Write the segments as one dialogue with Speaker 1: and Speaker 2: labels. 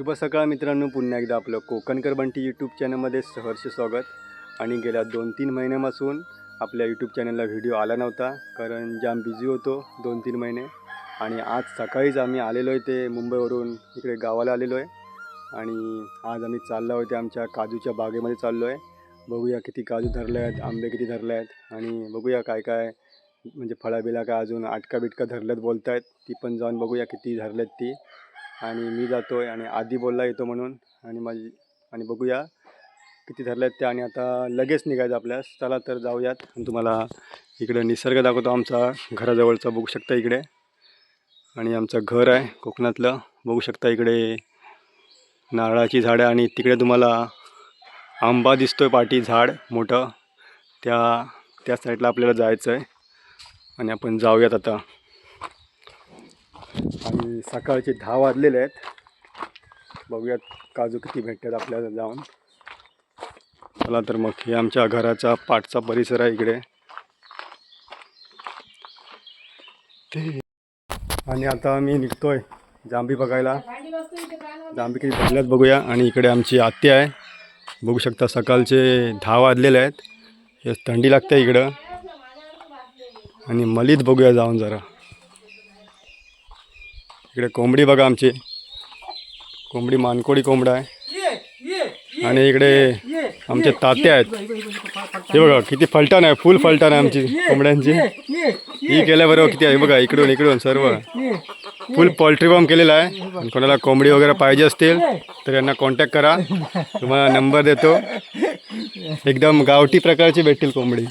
Speaker 1: शुभ सकाळ मित्रांनो, पुन्हा एकदा आपलं कोकणकर बंटी यूट्यूब चॅनलमध्ये सहर्ष स्वागत. आणि गेल्या 2-3 महिन्यापासून आपल्या यूट्यूब चॅनलला व्हिडिओ आला नव्हता, कारण जाम बिझी होतो 2-3 महिने. आणि आज सकाळीच आम्ही आलेलो आहे ते मुंबईवरून इकडे गावाला आलेलो आहे. आणि आज आम्ही चाललो आहे ते आमच्या काजूच्या बागेमध्ये चाललो आहे. बघूया किती काजू धरले आहेत, आंबे किती धरले आहेत, आणि बघूया काय काय म्हणजे फळाबिला काय अजून अटका बिटका धरल्यात बोलत आहेत, ती पण जाऊन बघूया किती धरलेत ती. आणि मी जातो आहे आणि आधी बोलला येतो म्हणून, आणि बघूया किती धरले आहेत ते. आणि आता लगेच निघायचं आपल्यास. चला तर जाऊयात. तुम्हाला इकडे निसर्ग दाखवतो आमचा घराजवळचा, बघू शकता इकडे. आणि आमचं घर आहे कोकणातलं, बघू शकता इकडे नारळाची झाडं, आणि तिकडे तुम्हाला आंबा दिसतोय पाठी झाड मोठं, त्या साईडला आपल्याला जायचं आहे. आणि आपण जाऊयात आता. आणि सकाळचे 10 वाजलेले आहेत. बघूयात काजू किती भेटतात आपल्याला जाऊन. चला तर मग. हे आमच्या घराचा पाठचा परिसर आहे इकडे. आणि आता आम्ही निघतोय जांभी बघायला. जांभी किती भरल्यात बघूया. आणि इकडे आमची आत्या आहे, बघू शकता. सकाळचे 10 वाजलेले आहेत. हे थंडी लागते इकडं. आणि मलीत बघूया जाऊन जरा. इकडे कोंबडी बघा, आमची कोंबडी मानकोडी कोंबडा आहे. आणि इकडे आमचे तात्या आहेत, हे बघा किती फलटण आहे, फुल फलटण आहे आमची कोंबड्यांची. ही केल्याबरोबर किती आहे बघा, इकडून सर्व फुल पोल्ट्री फार्म केलेला आहे. आणि कोणाला कोंबडी वगैरे पाहिजे असतील तर यांना कॉन्टॅक्ट करा, तुम्हाला नंबर देतो. एकदम गावठी प्रकारची भेटतील कोंबडी.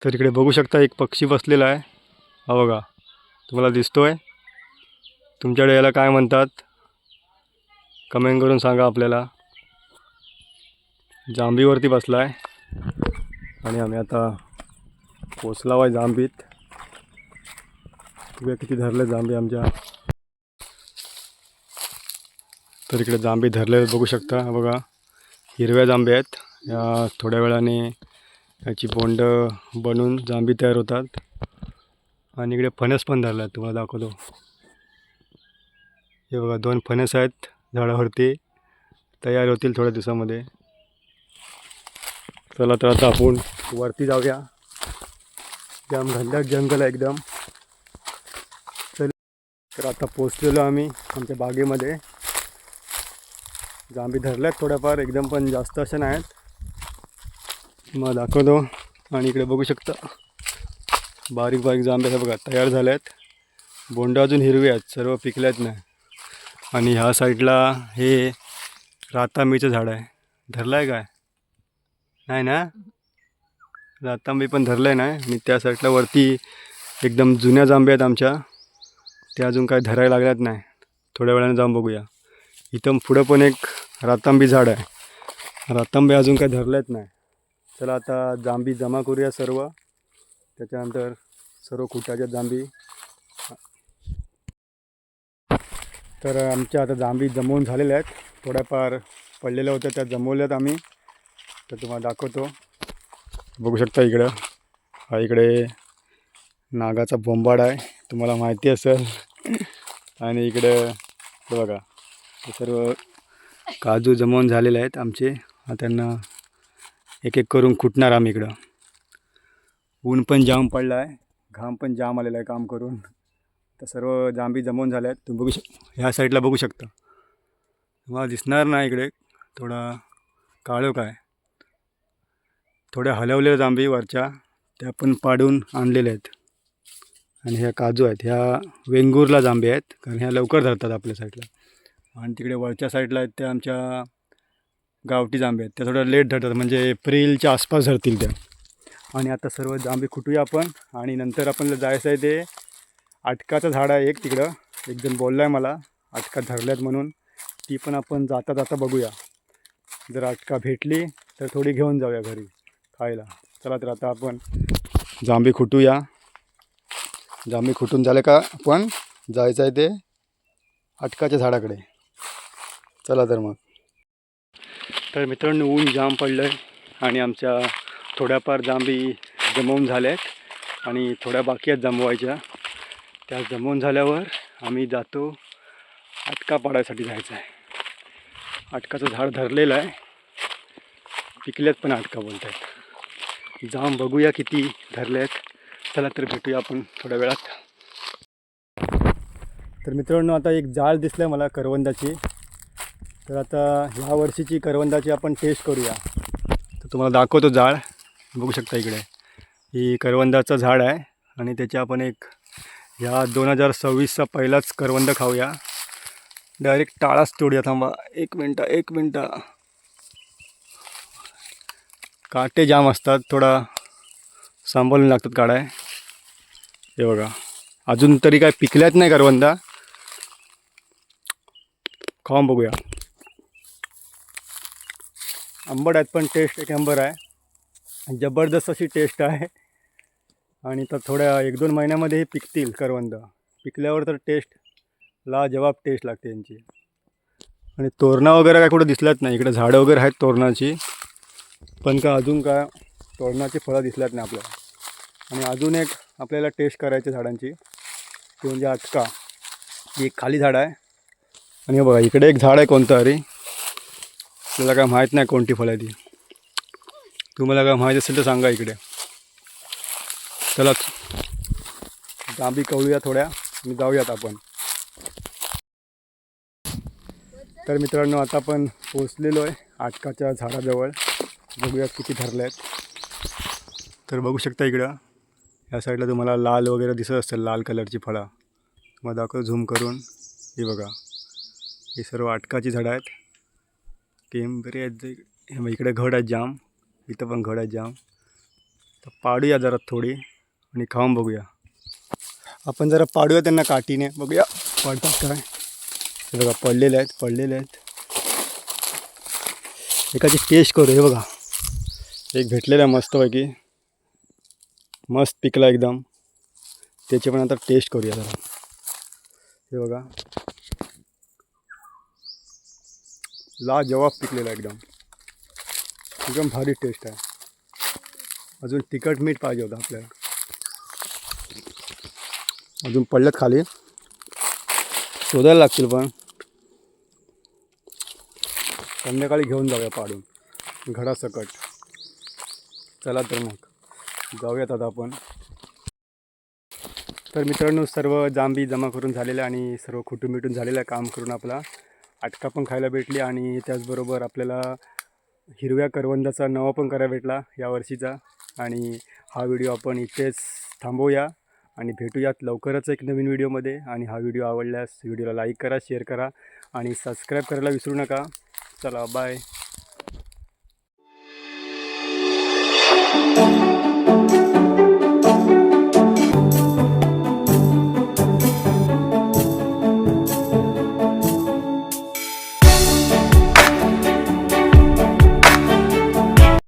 Speaker 1: तर इकडे बघू शकता एक पक्षी बसलेला आहे, हा बघा, तुम्हाला दिसतोय. तुमच्याकडे याला काय म्हणतात कमेंट करून सांगा आपल्याला. जांभीवरती बसला आहे. आणि आम्ही आता पोचलो आहे जांभीत. बघूया किती धरले जांभी आमच्या. तर इकडे जांभी धरले बघू शकता, बघा हिरव्या जांभी आहेत. या थोड्या वेळाने याची बोंड बनून जांभी तयार होतात. आणि इकडे फणस पण धरला आहे, तुम्हाला दाखवतो. हे बघा 2 फणस आहेत झाडावरती, तयार होतील थोड्या दिवसामध्ये. चला तर आता आपण वरती जाऊया. जाम घनदाट जंगल आहे एकदम. चल तर आता पोचलेलो आम्ही आमच्या बागेमध्ये. जांभी धरल्यात थोड्याफार, एकदम पण जास्त अशा नाहीत, मग दाखवतो. आणि इकडे बघू शकता बारीक बारीक जांभे हे बघा तयार झाले आहेत. बोंड अजून हिरवे आहेत, सर्व पिकल्यात नाही. आणि ह्या साईडला हे रातांबीचं झाड आहे. धरलं आहे काय नाही ना, रातांबी पण धरलं आहे नाही. आणि त्या साईडला वरती एकदम जुन्या जांभे आहेत आमच्या, त्या अजून काय धरायला लागल्यात नाही. थोड्या वेळाने जाऊन बघूया. इथं पुढं पण एक रातांबी झाड आहे, रातांबे अजून काय धरलेत नाही. चला आता जांभी जमा करूया सर्व, त्याच्यानंतर सर्व कुटाच्या जांभी. तर आमच्या आता जांभी जमवून झालेल्या आहेत, थोड्याफार पडलेल्या होत्या त्या जमवल्यात आम्ही. तर तुम्हाला दाखवतो, बघू शकता इकडं. हा इकडे नागाचा बोंबाड आहे, तुम्हाला माहिती असेल. आणि इकडं बघा हे सर्व काजू जमवून झालेले आहेत आमचे. आता त्यांना एक एक करून कुटणार आम्ही. इकडं ऊन पण जाम पडला आहे, घाम पण जाम आलेला आहे काम करून. तर सर्व जांभी जमवून झाल्या आहेत. तुम्ही बघू ह्या साईडला बघू शकता, तुम्हाला दिसणार नाही इकडे थोडा काळोख आहे. थोड्या हलवलेल्या जांभी वरच्या त्या पण पाडून आणलेल्या आहेत. आणि ह्या काजू आहेत, ह्या वेंगुर्ला जांभी आहेत, कारण ह्या लवकर धरतात आपल्या साईडला. आणि तिकडे वरच्या साईडला आहेत त्या आमच्या गावठी जांभी आहेत, त्या थोड्या लेट धरतात, म्हणजे एप्रिलच्या आसपास धरतील त्या. आणि आता सर्व जांभी खुटूया आपण. आणि नंतर आपण जायचं आहे ते अटकाचं झाड आहे एक तिकडं, एकदम बोलला आहे मला अटका धरल्यात म्हणून. ती पण आपण जाता जाता बघूया, जर अटका भेटली तर थोडी घेऊन जाऊया घरी खायला. चला तर आता आपण जांभी खुटूया. जांभी खुटून झाले का आपण जायचं आहे ते अटकाच्या झाडाकडे. चला तर मग. तर मित्रांनो ऊन जाम पडलं आहे, आणि आमच्या थोड्याफार जांभी जमवून झाल्या आहेत, आणि थोड्या बाकी आहेत जमवायच्या. त्या जमवून झाल्यावर आम्ही जातो आटका पाडायसाठी जायचं आहे. आटकाचं झाड धरलेलं आहे, पिकल्यात पण आटका बोलत आहेत. जाम बघूया किती धरले आहेत. चला तर भेटूया आपण थोड्या वेळात. तर मित्रांनो, आता एक जाळ दिसलं मला करवंदाची. तर आता ह्या वर्षीची करवंदाची आपण टेस्ट करूया. तर तुम्हाला दाखवतो जाळ. बघू शकता इकडे ही करवंदाचं झाड आहे आणि त्याची आपण एक ह्या 2026चा पहिलाच करवंद खाऊया. डायरेक्ट टाळाच तोडूया. थांबा एक मिनटं. काटे जाम असतात, थोडा सांभाळून लागतात काढाय. हे बघा, अजून तरी काय पिकल्यात नाही करवंदा. खाऊन बघूया. आंबट आहेत पण टेस्ट एक नंबर आहे. जबरदस्त अशी टेस्ट आहे. आणि तर थोड्या 1-2 महिन्यामध्ये हे पिकतील करवंद. पिकल्यावर तर टेस्ट लाजवाब टेस्ट लागते यांची. आणि तोरणं वगैरे काय कुठं दिसल्यात नाही. इकडे झाडं वगैरे आहेत तोरणाची, पण का अजून काय तोरणाची फळं दिसल्यात नाही आपल्याला. आणि अजून एक आपल्याला टेस्ट करायची झाडांची, ती म्हणजे आटका. ही एक खाली झाड आहे. आणि बघा इकडे एक झाड आहे कोणतं तरी, आपल्याला काय माहीत नाही कोणती फळं आहे ती. तुम्हाला काय माहीत असेल तर सांगा इकडे. चला जांभी कवळूया थोड्या आणि जाऊयात आपण. तर मित्रांनो, आता आपण पोचलेलो आहे आटकाच्या झाडाजवळ. बघूयात किती धरले आहेत. तर बघू शकता इकडं या साईडला तुम्हाला लाल वगैरे दिसत असतील, लाल कलरची फळं. मग दाखव झूम करून. हे बघा, ही सर्व आटकाची झाडं आहेत. केंबरे आहेत. इकडे घड आहेत जाम, इथं पण घड आहेत जाम. तर पाडूया जरा थोडी आणि खाऊन बघूया. आपण जरा पाडूया त्यांना काठीने, बघूया पडतात काय. हे बघा पडलेले आहेत. एकाची टेस्ट करू. हे बघा एक भेटलेला मस्तपैकी, मस्त पिकला एकदम. त्याची पण आता टेस्ट करूया जरा. हे बघा लाजवाब पिकलेला एकदम भारी टेस्ट आहे. अजून तिखट मीठ पाहिजे होतं आपल्याला. अजून पडल्यात खाली, शोधायला लागतील पण. संध्याकाळी घेऊन जाऊया पाडून घडासकट. चला तर मग जाऊयात आता आपण. तर मित्रांनो, सर्व जांभी जमा करून झालेलं आणि सर्व खुटून मिटून झालेलं आहे. काम करून आपला आटका पण खायला भेटली आणि त्याचबरोबर आपल्याला हिरव्या करवंदाचा नवा पण करायला भेटला या वर्षीचा. आणि हा व्हिडिओ आपण इथेच थांबवूया आणि भेटूयात लवकरच एक नवीन व्हिडिओमध्ये. आणि हा व्हिडिओ आवडल्यास व्हिडिओला लाईक करा, शेअर करा आणि सबस्क्राईब करायला विसरू नका. चला बाय.